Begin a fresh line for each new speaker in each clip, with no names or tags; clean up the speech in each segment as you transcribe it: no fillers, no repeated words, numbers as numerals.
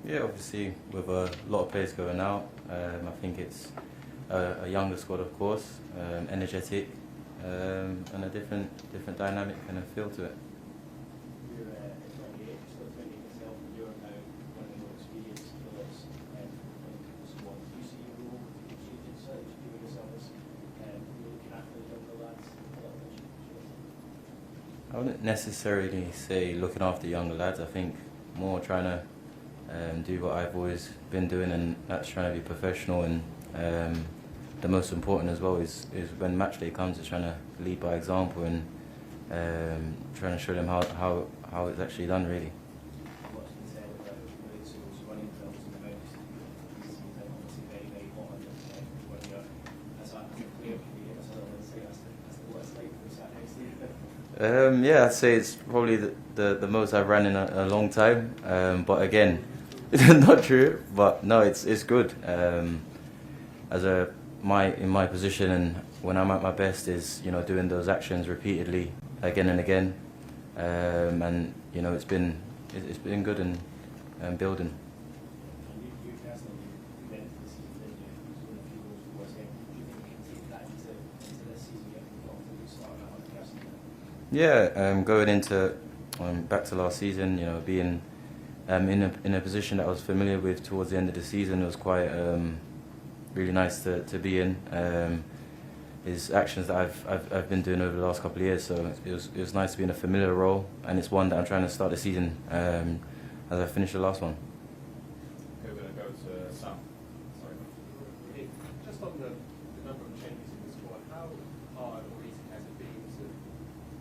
Yeah, obviously with a lot of players going out, I think it's a younger squad, of course, energetic, and a different dynamic and a feel to it.
You're 28, still 20 yourself, and you're now one of the more experienced players in the squad. Do you see your role changing slightly? Do you feel yourself as looking after the younger lads a little bit?
I wouldn't necessarily say looking after younger lads. I think more trying to do what I've always been doing, and that's trying to be professional. And the most important as well is when match day comes, is trying to lead by example and trying to show them how it's actually done, really.
What's been said about Mauricio's running drills and the amount of seems like obviously very, very hot on it when you're as a player, can you give us a little insight as to what it's like to sat next to you?
Yeah, I'd say it's probably the most I've ran in a long time. But again, not true. But no, it's good. In my position and when I'm at my best is doing those actions repeatedly again and again, and it's been good and building.
You personally went into the season, didn't you? You scored a few goals before us. Do you think you can take that into this season? You haven't got to start that one personally.
Yeah, going into back to last season, being in a position that I was familiar with towards the end of the season was quite really nice to be in. Is actions that I've been doing over the last couple of years, so it was nice to be in a familiar role, and it's one that I'm trying to start the season as I finish the last one.
Okay, we're going to go to Sam. Sorry. Just on the number of changes in the squad, how hard or easy has it been to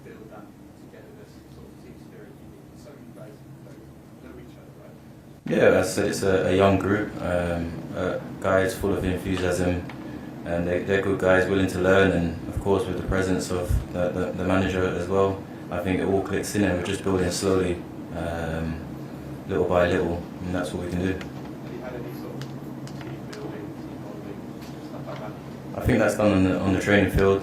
build that togetherness, sort of team spirit? So you guys know each other, right?
Yeah, as I said, it's a young group, guys full of enthusiasm, and they're good guys, willing to learn, and of course with the presence of the manager as well, I think it all clicks in, and we're just building slowly, little by little, and that's what we can do.
Have you had any sort of team building, team modelling, stuff like that?
I think that's done on the training field,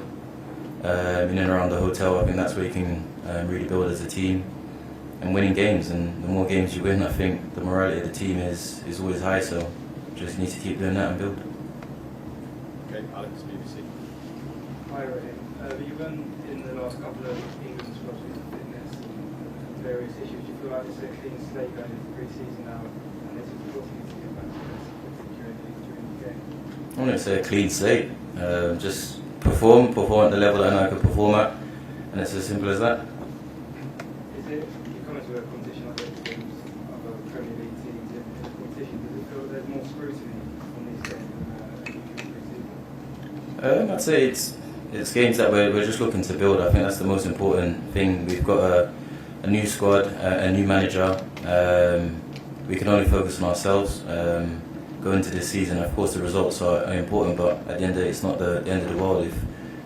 in and around the hotel. I think that's where you can really build as a team and winning games, and the more games you win, I think the morality of the team is always high, so just need to keep doing that and build.
Okay, Alex, BBC.
Hi, Raheem. You've been in the last couple of England squads with fitness and various issues. Do you feel like it's a clean slate going into pre-season now, and this is forcing you to get back to this during the game?
I wouldn't say a clean slate. Just perform at the level that I know I can perform at, and it's as simple as that.
Is it, you come into a competition like this against other Premier League teams in a competition, does it feel there's more scrutiny on these games than usual pre-season?
I'd say it's games that we're just looking to build. I think that's the most important thing. We've got a new squad, a new manager. We can only focus on ourselves. Go into this season, of course the results are important, but at the end of the day, it's not the end of the world if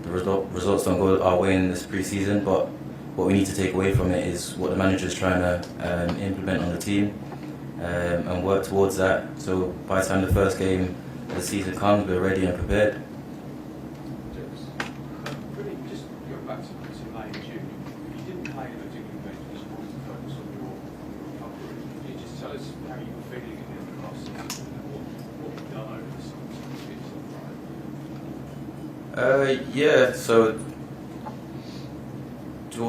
the results don't go our way in this pre-season. But what we need to take away from it is what the manager is trying to implement on the team, and work towards that. So by the time the first game of the season comes, we're ready and prepared.
Really, just going back to May and June, you didn't play in a particular game, you just wanted to focus on your recovery. Can you just tell us how you were feeling in the last season and what you've done over the summer to get yourself right?
Yeah, so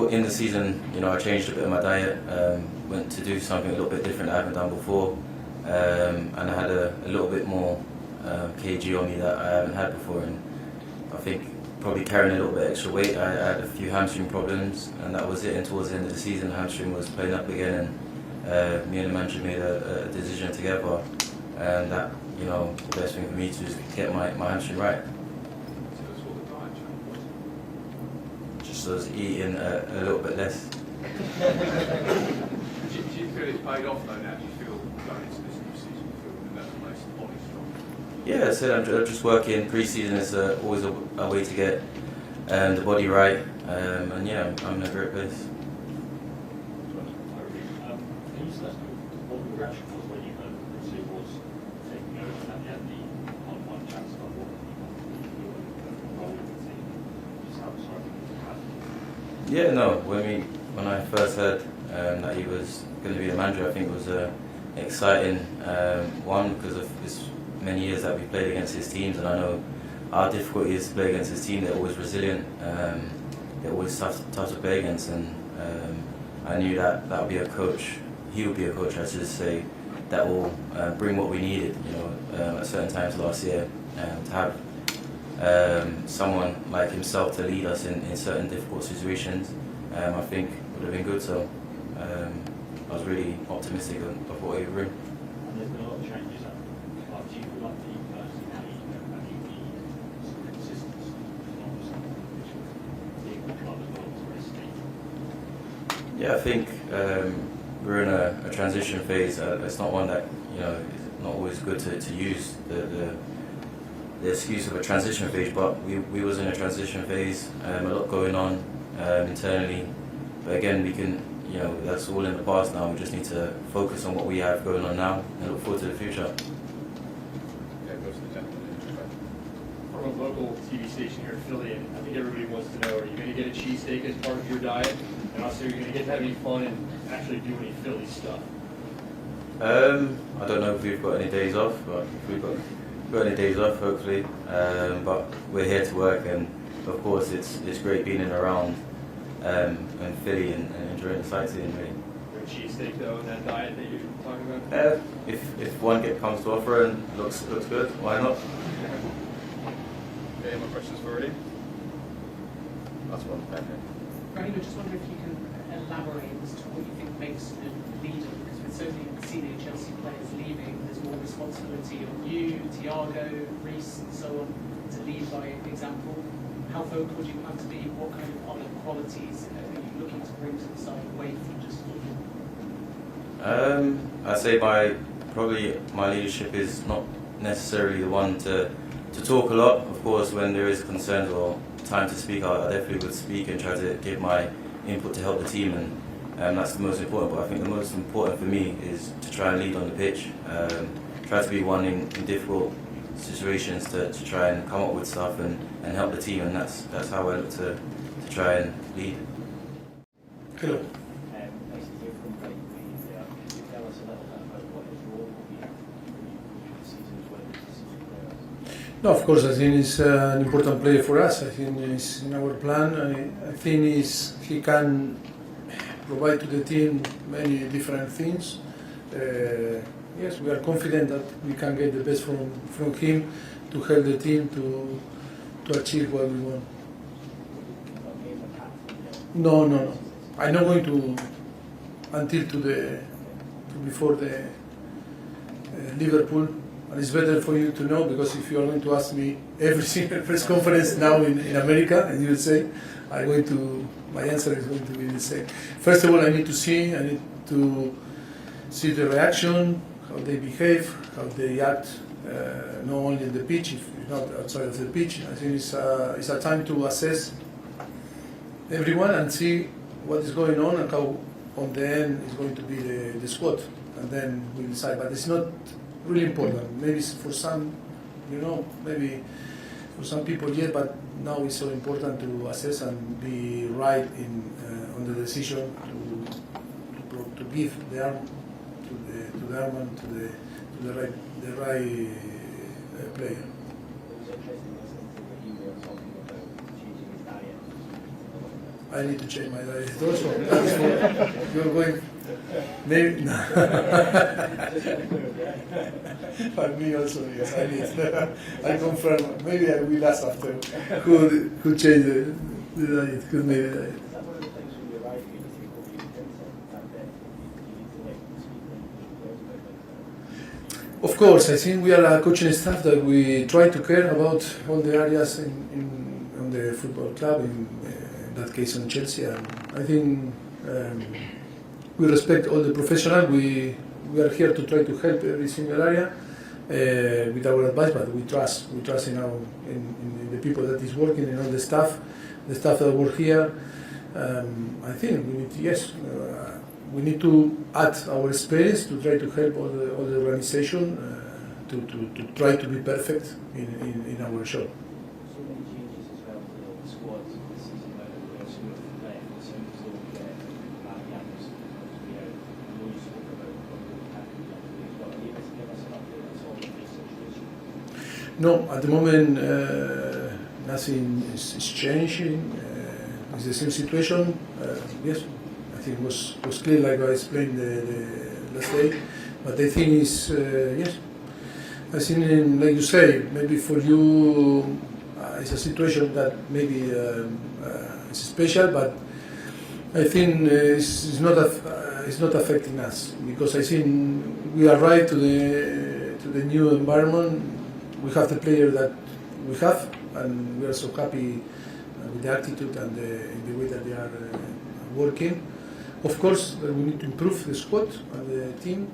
in the season, I changed a bit of my diet, went to do something a little bit different that I haven't done before, and I had a little bit more kg on me that I haven't had before, and I think probably carrying a little bit extra weight. I had a few hamstring problems, and that was it. And towards the end of the season, the hamstring was playing up again, and me and the manager made a decision together, and that the best thing for me to do is get my hamstring right.
So that's what the diet change was?
Just so I was eating a little bit less.
Do you feel it's paid off though now? Do you feel going into this new season, you feel that makes the body strong?
Yeah, so I'm just working. Pre-season is always a way to get the body right, and yeah, I'm in a great place.
Can you just let us know what your reaction was when you heard that Mauricio was taking over and you had the one chance of what you were role in the team? Just how exciting was it?
Yeah, no, when I first heard that he was going to be the manager, I think it was a exciting one because of his many years that we played against his teams, and I know how difficult it is to play against his team. They're always resilient, they're always tough to play against, and I knew that would be a coach. He would be a coach, I should say, that will bring what we needed. At certain times last year, to have someone like himself to lead us in certain difficult situations, I think would have been good. So I was really optimistic of what he would bring.
And there's been a lot of changes. Do you feel like the personality and the consistency is not something which being the club as well is very stable?
Yeah, I think we're in a transition phase. It's not one that is not always good to use the excuse of a transition phase, but we was in a transition phase. A lot going on internally, but again, we can. That's all in the past now. We just need to focus on what we have going on now and look forward to the future.
Yeah, goes to the gentleman in the back.
From a local TV station here in Philly, and I think everybody wants to know, are you going to get a cheesesteak as part of your diet? And also, are you going to get to have any fun and actually do any Philly stuff?
I don't know if we've got any days off, but if we've got any days off, hopefully. But we're here to work, and of course, it's great being in around and Philly and enjoying the sightseeing. Really.
Is there a cheesesteak though in that diet that you're talking about?
If one comes to offer and looks good, why not?
Any more questions for Raheem? That's one. Okay.
Raheem, I just wonder if you can elaborate as to what you think makes a leader, because with so many senior Chelsea players leaving, there's more responsibility on you, Thiago, Reece, and so on, to lead by example. How vocal do you plan to be? What kind of other qualities are you looking to bring to the side away from just
I'd say my leadership is not necessarily the one to talk a lot. Of course, when there is concerns or time to speak, I definitely would speak and try to give my input to help the team, and that's the most important. But I think the most important for me is to try and lead on the pitch, try to be one in difficult situations to try and come up with stuff and help the team, and that's how I look to try and lead.
Nice
Hello.
to hear from Brighton. Can you tell us a little bit about what his role will be in the season's players?
No, of course, I think he's an important player for us. I think he's in our plan. I think he can provide to the team many different things. Yes, we are confident that we can get the best from him to help the team to achieve what we want. No. I'm not going to until before the Liverpool. And it's better for you to know, because if you are going to ask me every single press conference now in America, and you will say, my answer is going to be the same. First of all, I need to see the reaction, how they behave, how they act, not only in the pitch, if not outside of the pitch. I think it's a time to assess everyone and see what is going on and how, on the end, is going to be the squad, and then we'll decide. But it's not really important. Maybe for some, maybe for some people, yes, but now it's so important to assess and be right on the decision to give the arm to the arm to the right player.
It was interesting listening to Raheem there talking about changing his diet.
I need to change my diet also. You're going. Maybe no. For me also, yes, I need. I confirm. Maybe I will ask after who change the diet, who made the diet.
Is that one of the things when you arrive here to take over your vincent, that you need to let them speak and players about things?
Of course, I think we are a coaching staff that we try to care about all the areas on the football club, in that case on Chelsea, and I think we respect all the professionals. We are here to try to help every single area with our advice, but we trust in the people that is working, in all the staff that work here. I think we need to add our experience to try to help all the organization to try to be perfect in our job.
So many changes as well to the squad this season. Now that we're sort of left, it seems as though Raheem was supposed to be out. I know you spoke about what would happen.
No, at the moment nothing is changing. It's the same situation. Yes, I think it was clear, like I explained the last day. But the thing is, yes, I think, like you say, maybe for you it's a situation that maybe is special, but I think it's not affecting us, because I think we are right to the new environment. We have the player that we have, and we are so happy with the attitude and the way that they are working. Of course, we need to improve the squad and the team.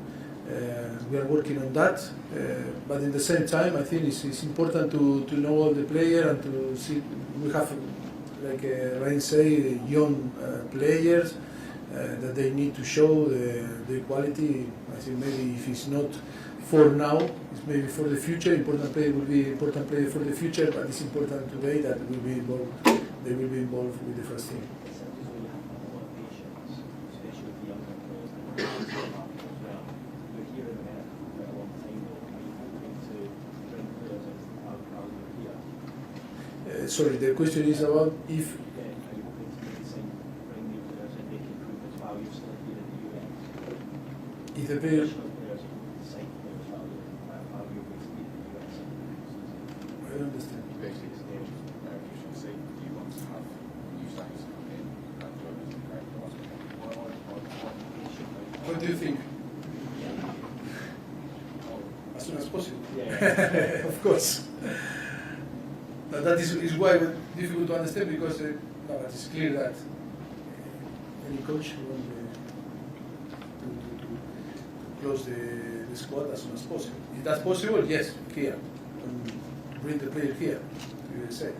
We are working on that, but at the same time, I think it's important to know all the players and to see. We have, like Raheem say, young players that they need to show the quality. I think maybe if it's not for now, it's maybe for the future. Important player will be important player for the future, but it's important today that will be involved. They will be involved with the first team. Sorry, the question is about if. If the player. I don't understand.
Basically, you should say you want to have new status come in and join us in the
What do you think? As soon as possible.
Yeah.
Of course. That is why it's difficult to understand, because no, it's clear that any coach wants to close the squad as soon as possible. If that's possible, yes, here. Bring the player here to USA. If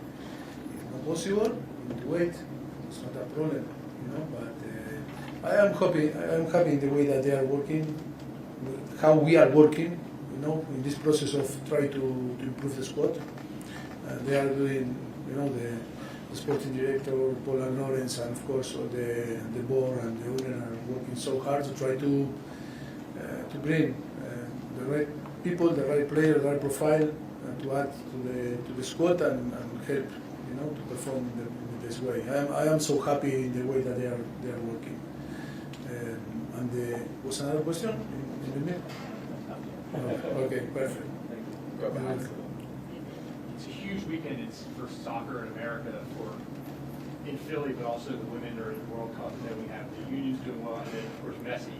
not possible, we need to wait. It's not a problem, But I am happy in the way that they are working, how we are working, in this process of trying to improve the squad. They are doing, the sporting director, Paul and Lawrence, and of course all the board and the owner are working so hard to try to bring the right people, the right player, the right profile, to add to the squad and help, to perform in this way. I am so happy in the way that they are working. And was another question in the middle? Oh, okay, perfect.
It's a huge weekend. It's for soccer in America, in Philly, but also the women are in the World Cup. And then we have the unions doing well, and then of course Messi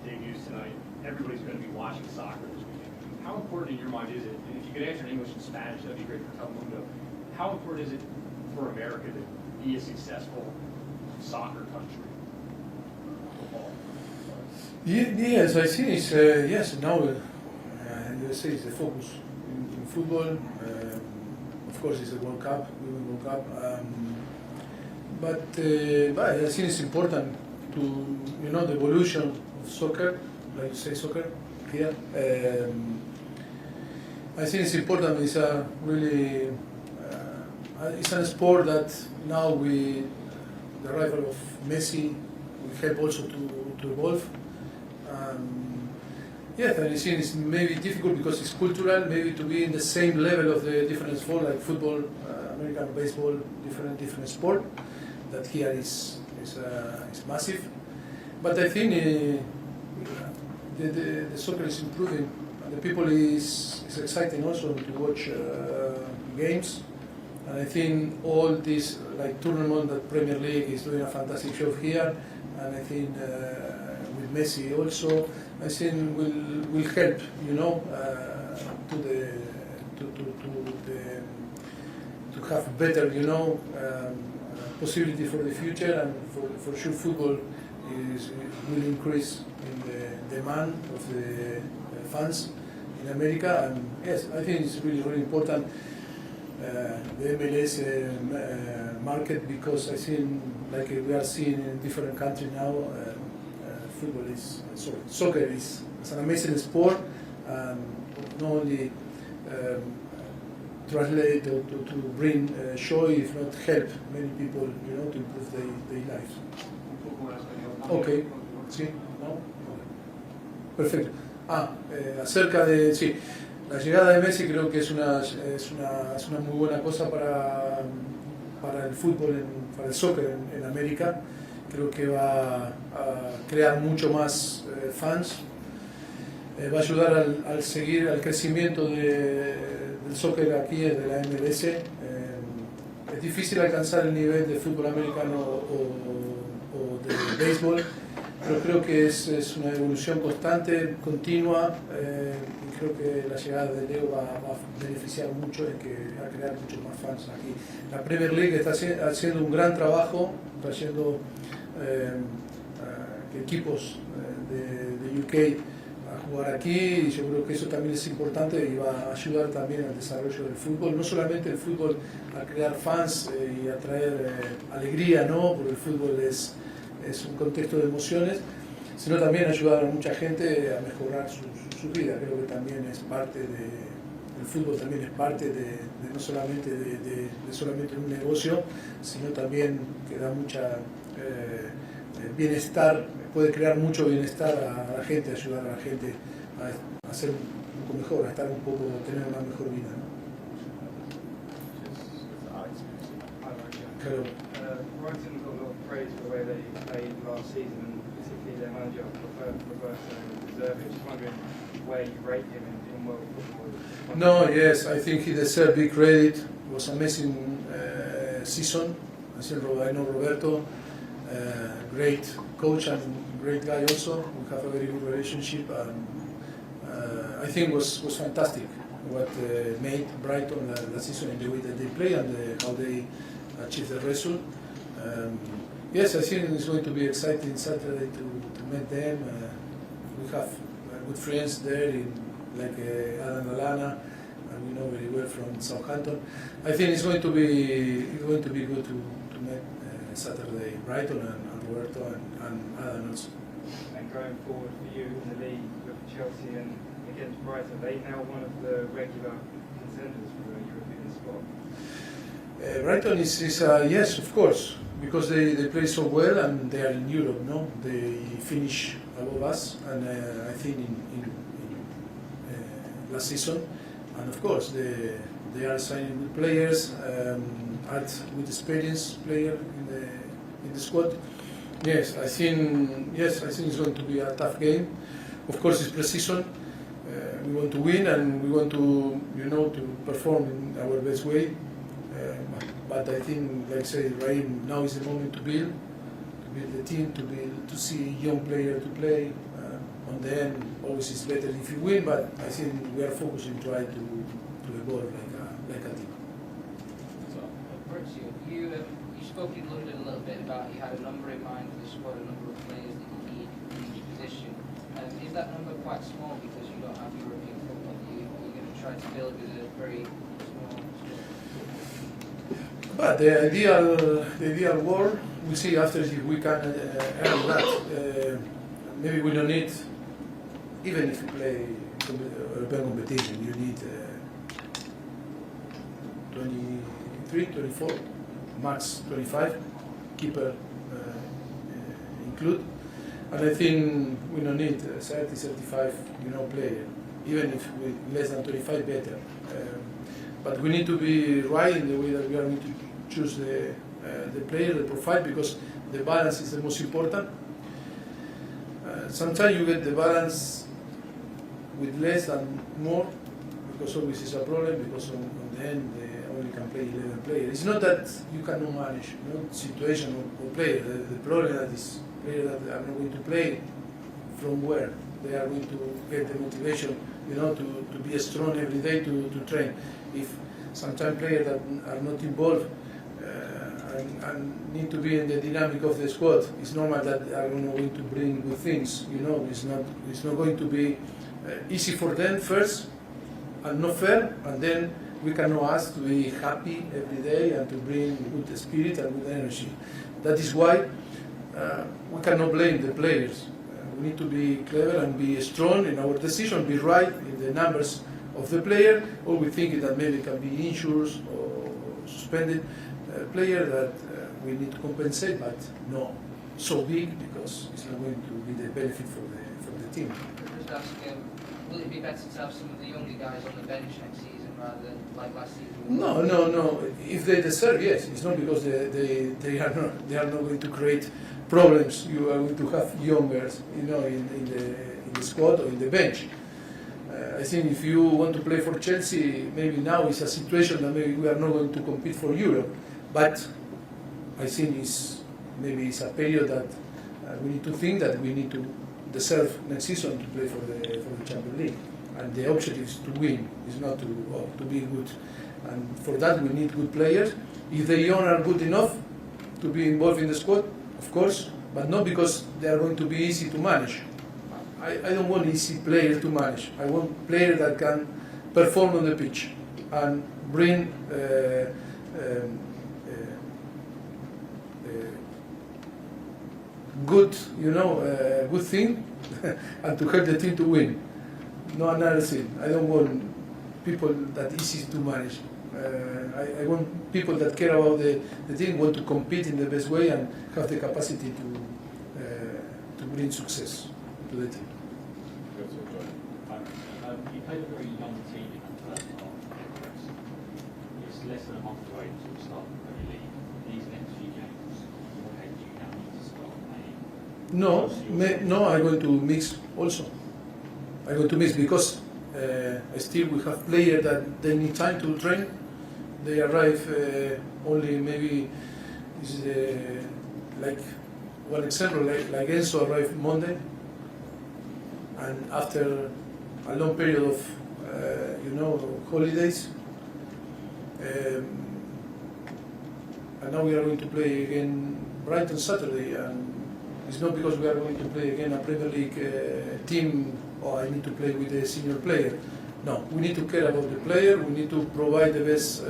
debuts tonight. Everybody's going to be watching soccer this weekend. How important in your mind is it? And if you could answer in English and Spanish, that'd be great for Telemundo. How important is it for America to be a successful soccer country?
Yes, I think it's yes. Now, USA is the focus in football. Of course, it's a World Cup, Women's World Cup. But I think it's important to the evolution of soccer, like you say, soccer here. I think it's important. It's a really it's a sport that now the arrival of Messi will help also to evolve. Yes, and I think it's maybe difficult because it's cultural, maybe to be in the same level of the different sport, like football, American baseball, different sport. That here is massive. But I think the soccer is improving, and the people is exciting also to watch games. And I think all this like tournament that Premier League is doing a fantastic job here, and I think with Messi also, I think will help to have better possibility for the future, and for sure football will increase in the demand of the fans in America. And yes, I think it's really important the MLS market, because I think like we are seeing in different countries now, soccer is an amazing sport, and not only translate to bring joy, if not help many people, to improve their lives. Okay, sí, ¿no? Perfecto. Acerca de, sí, La llegada de Messi creo que es una muy buena cosa para el fútbol, para el soccer en América. Creo que va a crear mucho más fans, va a ayudar al crecimiento del soccer aquí, de la MLS. Es difícil alcanzar el nivel de fútbol americano o de béisbol, pero creo que es una evolución constante, continua, y creo que la llegada de Leo va a beneficiar mucho en que va a crear muchos más fans aquí. La Premier League está haciendo un gran trabajo, trayendo equipos de UK a jugar aquí, y yo creo que eso también es importante y va a ayudar también al desarrollo del fútbol, no solamente el fútbol a crear fans y a traer alegría, ¿no? Porque el fútbol es un contexto de emociones, sino también ayudar a mucha gente a mejorar su vida. Creo que también es parte el fútbol también es parte de no solamente de solamente un negocio, sino también que da mucha bienestar, puede crear mucho bienestar a la gente, ayudar a la gente a ser un poco mejor, a estar un poco, tener una mejor vida, ¿no? Claro.
Brighton got a lot of praise for the way they played last season, and particularly their manager, Roberto deserved it. Just wondering where you rate him in world football.
No, yes, I think he deserved big credit. It was an amazing season. I know Roberto, great coach and great guy also. We have a very good relationship, and I think it was fantastic what made Brighton the season in the way that they play and how they achieve the result. Yes, I think it's going to be exciting Saturday to meet them. We have good friends there, like Alan Alana, and we know very well from Southampton. I think it's going to be good to meet Saturday Brighton and Roberto and Alan also.
And going forward for you in the league with Chelsea and against Brighton, they now one of the regular contenders for a European spot.
Brighton is yes, of course, because they play so well and they are in Europe, no? They finish above us, and I think in last season, and of course they are signing good players, add with experienced player in the squad. Yes, I think it's going to be a tough game. Of course, it's pre-season. We want to win and we want to to perform in our best way. But I think, like I said, Raheem, now is the moment to build the team, to see young players to play. On the end, always it's better if you win, but I think we are focusing to try to evolve like a team.
Mauricio, you spoke in London a little bit about you had a number in mind for the squad, a number of players that you need in each position. Is that number quite small because you don't have European football? You're going to try to build with a very small squad?
But the ideal world, we'll see after if we can earn that. Maybe we don't need, even if you play European competition, you need 23, 24, max 25, keeper include. And I think we don't need 30, 35, player. Even if we less than 25, better. But we need to be right in the way that we are going to choose the player, the profile, because the balance is the most important. Sometimes you get the balance with less and more, because always is a problem, because on the end they only can play 11 players. It's not that you cannot manage situation or player. The problem that is players that are not going to play, from where they are going to get the motivation, to be strong every day to train. If sometimes players that are not involved and need to be in the dynamic of the squad, it's normal that they are not going to bring good things. It's not going to be easy for them first and not fair, and then we cannot ask to be happy every day and to bring good spirit and good energy. That is why we cannot blame the players. We need to be clever and be strong in our decision, be right in the numbers of the player, or we think that maybe it can be injured or suspended player that we need to compensate, but not so big because it's not going to be the benefit for the team.
Just ask, will it be better to have some of the younger guys on the bench next season rather than like last season?
No. If they deserve, yes. It's not because they are not going to create problems. You are going to have youngers, in the squad or in the bench. I think if you want to play for Chelsea, maybe now is a situation that maybe we are not going to compete for Europe. But I think maybe it's a period that we need to think that we need to deserve next season to play for the Champions League. And the objective is to win, is not to be good. And for that we need good players. If the young are good enough to be involved in the squad, of course, but not because they are going to be easy to manage. I don't want easy players to manage. I want players that can perform on the pitch and bring good, good thing and to help the team to win. No another thing. I don't want people that easy to manage. I want people that care about the team, want to compete in the best way and have the capacity to bring success to the team.
You played a very young team in that first half. It's less than a month away until the start of the Premier League. These next few games, what head do you now need to start playing?
No, I'm going to mix also. I'm going to mix because still we have players that they need time to train. They arrive only maybe like one example, like Enzo arrived Monday, and after a long period of holidays, and now we are going to play again Brighton Saturday, and it's not because we are going to play again a Premier League team or I need to play with a senior player. No, we need to care about the player, we need to provide the best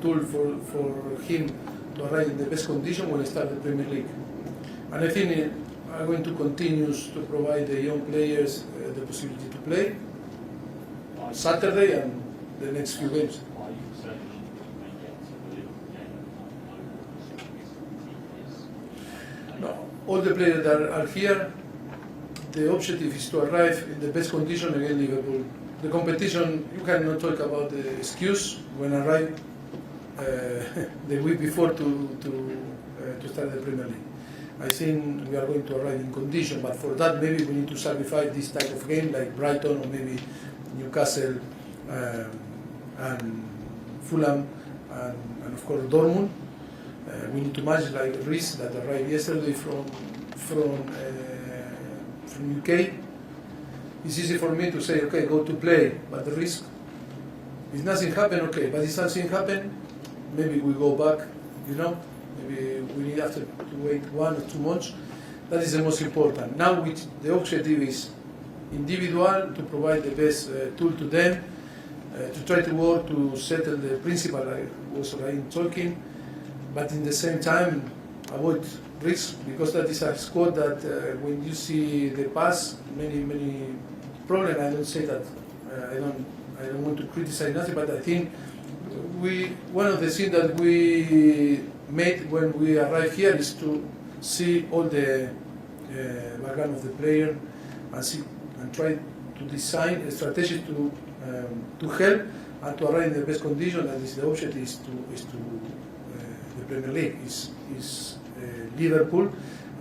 tool for him to arrive in the best condition when he starts the Premier League. And I think I'm going to continue to provide the young players the possibility to play on Saturday and the next few games.
Are you concerned you may get to the Liverpool game?
No, all the players that are here, the objective is to arrive in the best condition against Liverpool. The competition, you cannot talk about the excuse when arrive the week before to start the Premier League. I think we are going to arrive in condition, but for that maybe we need to sacrifice this type of game like Brighton or maybe Newcastle and Fulham and of course Dortmund. We need to match like Reece that arrived yesterday from UK. It's easy for me to say, okay, go to play, but the risk, if nothing happen, okay, but if something happen, maybe we go back, maybe we need after to wait 1 or 2 months. That is the most important. Now the objective is individual, to provide the best tool to them, to try to work to settle the principle I was talking, but in the same time avoid risk, because that is a squad that when you see the past, many problems. I don't say that I don't want to criticize nothing, but I think one of the things that we made when we arrived here is to see all the background of the player and try to design a strategy to help and to arrive in the best condition. And the objective is to the Premier League is Liverpool,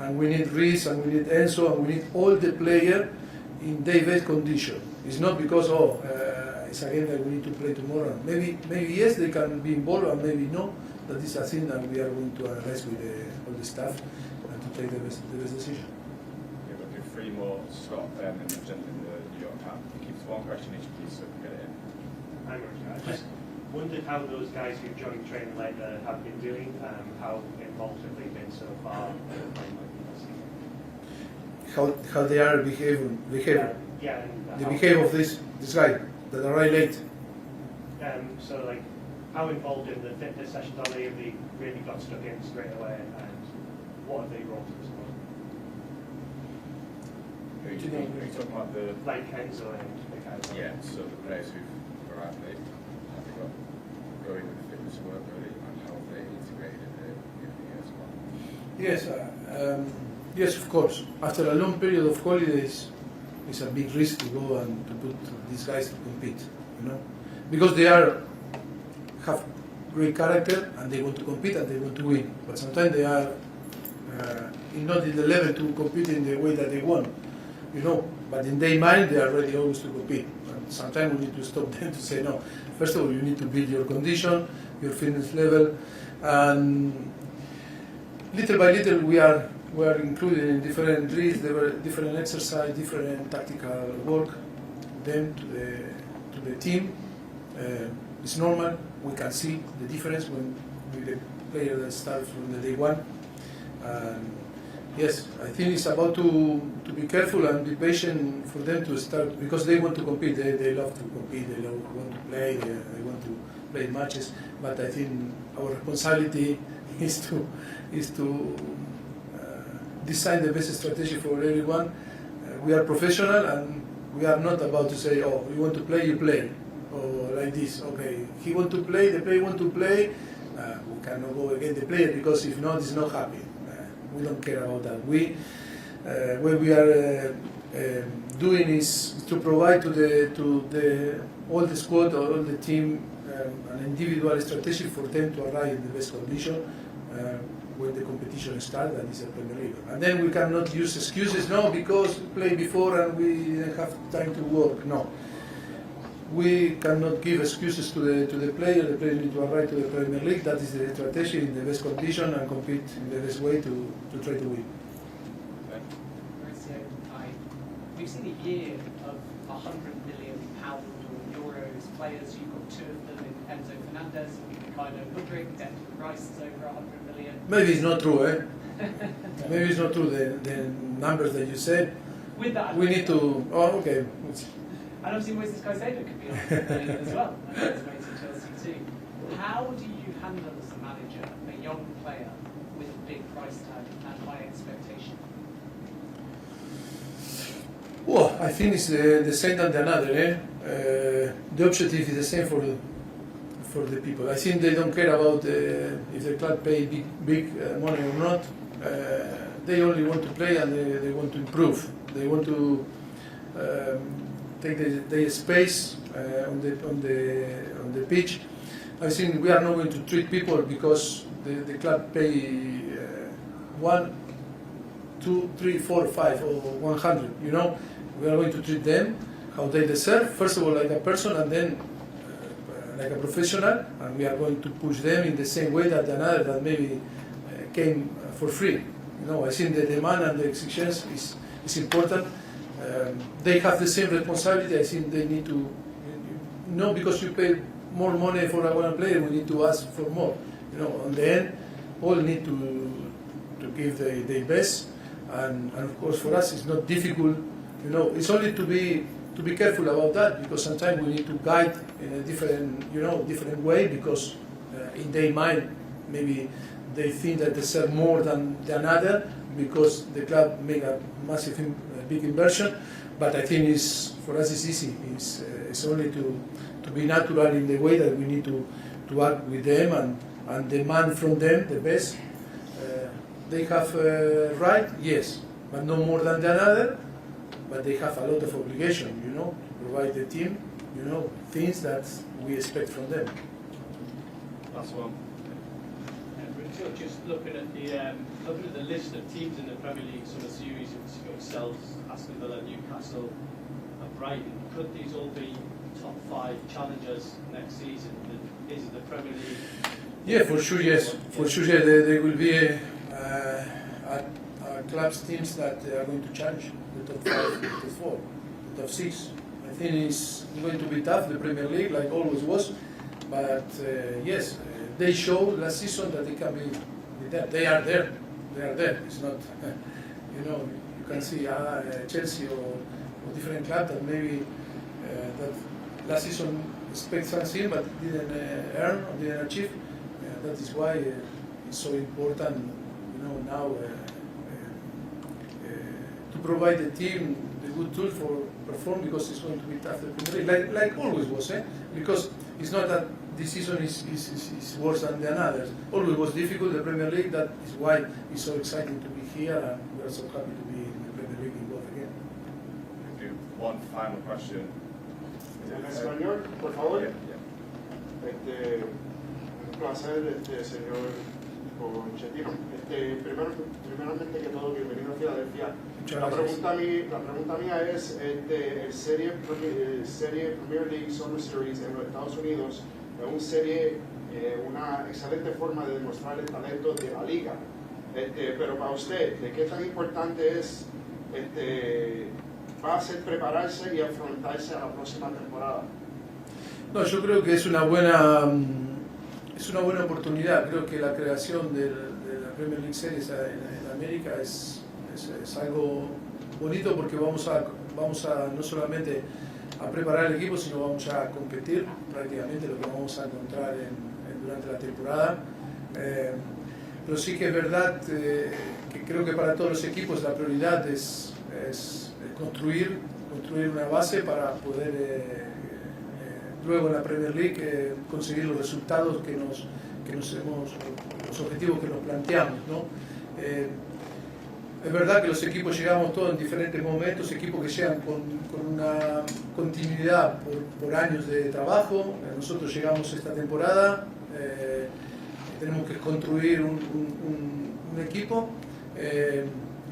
and we need Reece and we need Enzo and we need all the players in their best condition. It's not because it's a game that we need to play tomorrow. Maybe yes, they can be involved, and maybe no. That is a thing that we are going to analyze with all the staff and to take the best decision.
Yeah, we'll do 3 more. Scott, and then the gentleman in the New York hat. Keep one question each, please, so we can get it in.
Hi, Mauricio. I just wondered how those guys who joined training later have been doing. How involved have they been so far?
How they are behaving.
Yeah.
The behavior of this guy that arrived late.
So, like, how involved in the fitness sessions are they? Have they really got stuck in straight away? And what have they brought to the squad?
Who do you think? Are you talking about the...
Like Enzo and Mikhail.
Yeah, so the players who've arrived late, have they got going with the fitness work early, and how have they integrated in the squad?
Yes, yes, of course. After a long period of holidays, it's a big risk to go and to put these guys to compete, because they have great character and they want to compete and they want to win. But sometimes they are not in the level to compete in the way that they want, But in their mind, they are ready always to compete. And sometimes we need to stop them to say no. First of all, you need to build your condition, your fitness level, and little by little we are included in different drills, different exercise, different tactical work. Then to the team, it's normal. We can see the difference when the player that starts from the day one. And yes, I think it's about to be careful and be patient for them to start, because they want to compete. They love to compete. They want to play. They want to play matches. But I think our responsibility is to design the best strategy for everyone. We are professional, and we are not about to say, "Oh, you want to play, you play," or like this. Okay, he want to play, the player want to play. We cannot go against the player, because if not, he's not happy. We don't care about that. What we are doing is to provide to all the squad or all the team an individual strategy for them to arrive in the best condition when the competition starts, that is the Premier League. And then we cannot use excuses, no, because we played before and we didn't have time to work. No. We cannot give excuses to the player. The player needs to arrive to the Premier League. That is the strategy, in the best condition, and compete in the best way to try to win.
Mauricio, we've seen a year of £100 million or euros players. You've got two of them in Enzo Fernandez and Ricardo Mudryk. Declan Rice is over £100 million.
Maybe it's not true, eh? Maybe it's not true, the numbers that you said.
With that,
we need to. Oh, okay.
And obviously Moises Caicedo could be on $100 million as well. And his way to Chelsea too. How do you handle as a manager a young player with a big price tag and high expectation?
Well, I think it's the same than the another. The objective is the same for the people. I think they don't care about if the club pay big money or not. They only want to play, and they want to improve. They want to take their space on the pitch. I think we are not going to treat people because the club pay 1, 2, 3, 4, 5 or 100. We are going to treat them how they deserve. First of all, like a person, and then like a professional. And we are going to push them in the same way that another that maybe came for free. I think the demand and the exigence is important. They have the same responsibility. I think they need to, because you pay more money for one player, we need to ask for more. On the end, all need to give their best, and of course for us it's not difficult. It's only to be careful about that, because sometimes we need to guide in a different way, because in their mind maybe they think that they serve more than another because the club make a massive big inversion. But I think for us it's easy. It's only to be natural in the way that we need to act with them and demand from them the best. They have right, yes, but no more than the other. But they have a lot of obligation, to provide the team, things that we expect from them.
Last one.
Just looking at the list of teams in the Premier League summer series, you've got yourselves, Aston Villa, Newcastle, and Brighton. Could these all be top 5 challengers next season? Is it the Premier League?
Yeah, for sure, yes. For sure, yeah. There will be clubs, teams that are going to challenge the top 5, the top 4, the top 6. I think it's going to be tough, the Premier League, like always was. But yes, they showed last season that they can be with them. They are there. It's not, you can see Chelsea or different clubs that maybe that last season expect something but didn't earn or didn't achieve. That is why it's so important, now to provide the team the good tool for perform, because it's going to be tough. The Premier League, like always was, because it's not that this season is worse than the others. Always was difficult, the Premier League. That is why it's so exciting to be here, and we are so happy to be in the Premier League involved again.
Thank you. one final question.
En español, por favor.
Yeah.
Un placer, señor Pochettino. Primeramente que todo, bienvenido a Filadelfia.
Muchas
La
gracias.
pregunta mía es, el serie Premier League Summer Series en los Estados Unidos es una excelente forma de demostrar el talento de la liga. Pero para usted, ¿de qué tan importante va a ser prepararse y afrontarse a la próxima temporada?
No, yo creo que es una buena oportunidad. Creo que la creación de la Premier League Series en América es algo bonito porque vamos a no solamente a preparar el equipo, sino vamos a competir prácticamente lo que vamos a encontrar durante la temporada. Pero sí que es verdad que creo que para todos los equipos la prioridad es construir una base para poder luego en la Premier League conseguir los resultados los objetivos que nos planteamos, ¿no? Es verdad que los equipos llegamos todos en diferentes momentos, equipos que llegan con una continuidad por años de trabajo. Este llegamos esta temporada, tenemos que construir un equipo.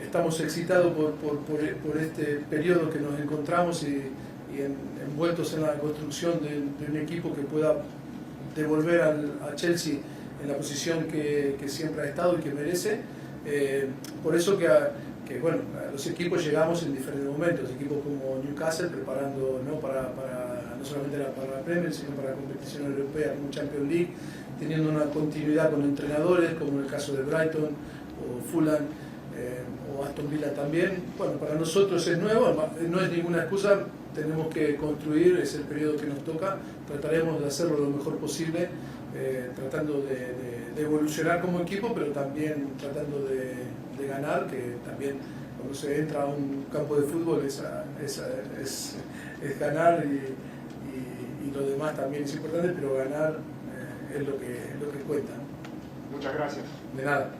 Estamos excitados por este periodo que nos encontramos y envueltos en la construcción de un equipo que pueda devolver a Chelsea en la posición que siempre ha estado y que merece. Por eso que bueno, los equipos llegamos en diferentes momentos, equipos como Newcastle preparando no solamente para la Premier, sino para la competición europea como Champions League, teniendo una continuidad con entrenadores como en el caso de Brighton o Fulham o Aston Villa también. Bueno, para nosotros es nuevo, no es ninguna excusa, tenemos que construir, es el periodo que nos toca, trataremos de hacerlo lo mejor posible, tratando de evolucionar como equipo, pero también tratando de ganar, que también cuando se entra a un campo de fútbol es ganar y lo demás también es importante, pero ganar es lo que cuenta.
Muchas gracias.
De nada.